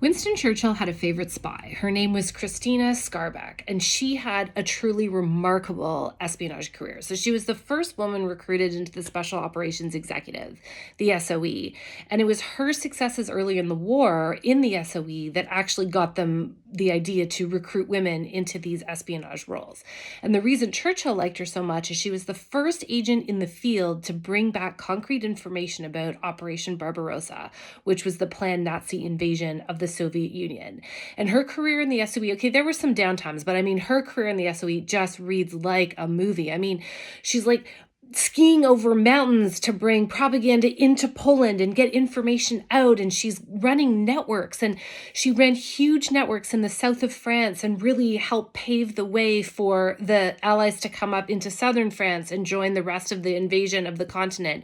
Winston Churchill had a favorite spy. Her name was Christina Skarbek, and she had a truly remarkable espionage career. So she was the first woman recruited into the Special Operations Executive, the SOE. And it was her successes early in the war in the SOE that actually got them the idea to recruit women into these espionage roles. And the reason Churchill liked her so much is she was the first agent in the field to bring back concrete information about Operation Barbarossa, which was the planned Nazi invasion of the Soviet Union. And her career in the SOE, okay, there were some downtimes, but I mean, her career in the SOE just reads like a movie. I mean, she's like skiing over mountains to bring propaganda into Poland and get information out. And she's running networks, and she ran huge networks in the south of France and really helped pave the way for the Allies to come up into southern France and join the rest of the invasion of the continent.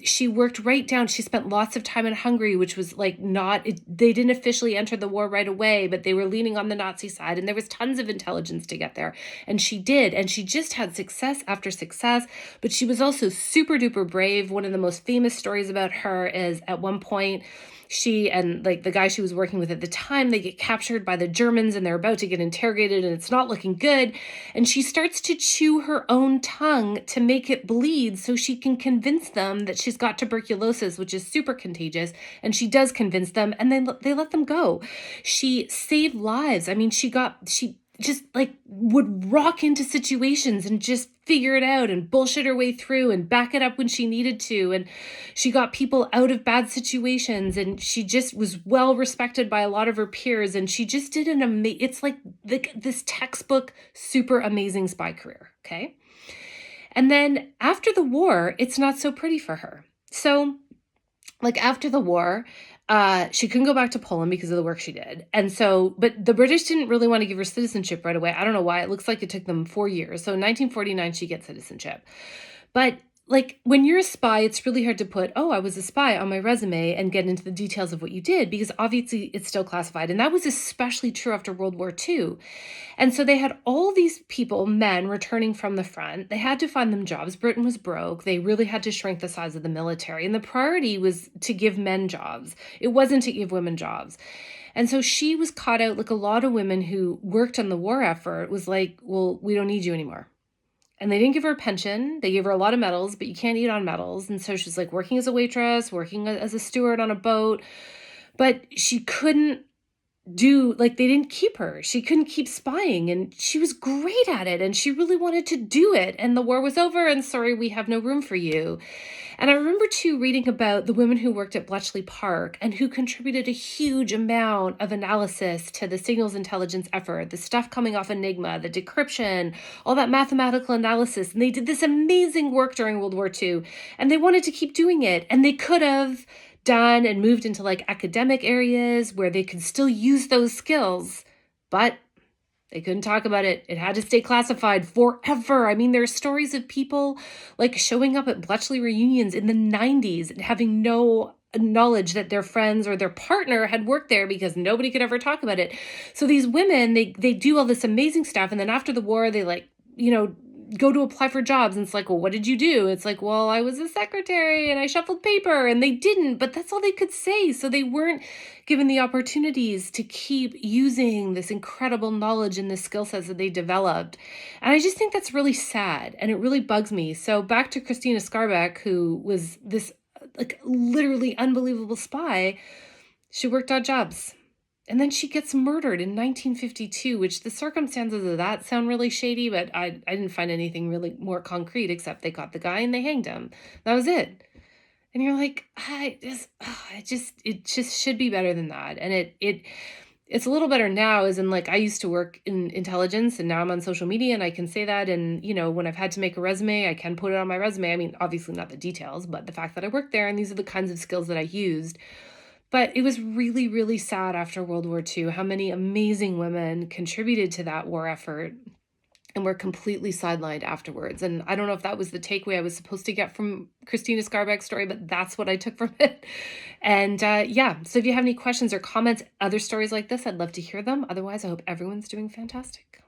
She worked right down. She spent lots of time in Hungary, which was like they didn't officially enter the war right away, but they were leaning on the Nazi side, and there was tons of intelligence to get there. And she did. And she just had success after success. But she was also super duper brave. One of the most famous stories about her is at one point, she and like the guy she was working with at the time, they get captured by the Germans and they're about to get interrogated and it's not looking good. And she starts to chew her own tongue to make it bleed so she can convince them that she's got tuberculosis, which is super contagious. And she does convince them, and then they let them go. She saved lives. I mean, she just like would rock into situations and just figure it out and bullshit her way through and back it up when she needed to. And she got people out of bad situations, and she just was well respected by a lot of her peers. And she just did it's like this textbook, super amazing spy career. Okay. And then after the war, it's not so pretty for her. So like after the war, she couldn't go back to Poland because of the work she did. And so, but the British didn't really want to give her citizenship right away. I don't know why. It looks like it took them 4 years. So in 1949, she gets citizenship. But like when you're a spy, it's really hard to put, oh, I was a spy on my resume and get into the details of what you did, because obviously it's still classified. And that was especially true after World War II. And so they had all these people, men returning from the front. They had to find them jobs. Britain was broke. They really had to shrink the size of the military. And the priority was to give men jobs. It wasn't to give women jobs. And so she was caught out, like a lot of women who worked on the war effort was like, well, we don't need you anymore. And they didn't give her a pension. They gave her a lot of medals, but you can't eat on medals. And so she's like working as a waitress, working as a steward on a boat. But she couldn't they didn't keep her. She couldn't keep spying, and she was great at it, and she really wanted to do it. And the war was over, and sorry, we have no room for you. And I remember too reading about the women who worked at Bletchley Park and who contributed a huge amount of analysis to the signals intelligence effort, the stuff coming off Enigma, the decryption, all that mathematical analysis. And they did this amazing work during World War II, and they wanted to keep doing it. And they could have done and moved into like academic areas where they could still use those skills, but they couldn't talk about it. It had to stay classified forever. I mean, there are stories of people like showing up at Bletchley reunions in the 90s and having no knowledge that their friends or their partner had worked there because nobody could ever talk about it. So these women, they do all this amazing stuff. And then after the war, they go to apply for jobs, and it's like, well, what did you do? It's like, well, I was a secretary and I shuffled paper, and they didn't, but that's all they could say. So they weren't given the opportunities to keep using this incredible knowledge and the skill sets that they developed. And I just think that's really sad, and it really bugs me. So back to Christina Skarbek, who was this like literally unbelievable spy. She worked odd jobs. And then she gets murdered in 1952, which the circumstances of that sound really shady, but I didn't find anything really more concrete except they caught the guy and they hanged him. That was it. And you're like, it just should be better than that. And it's a little better now, as in like I used to work in intelligence and now I'm on social media and I can say that. And, you know, when I've had to make a resume, I can put it on my resume. I mean, obviously not the details, but the fact that I worked there and these are the kinds of skills that I used. But it was really, really sad after World War II how many amazing women contributed to that war effort and were completely sidelined afterwards. And I don't know if that was the takeaway I was supposed to get from Christina Skarbek's story, but that's what I took from it. And so if you have any questions or comments, other stories like this, I'd love to hear them. Otherwise, I hope everyone's doing fantastic.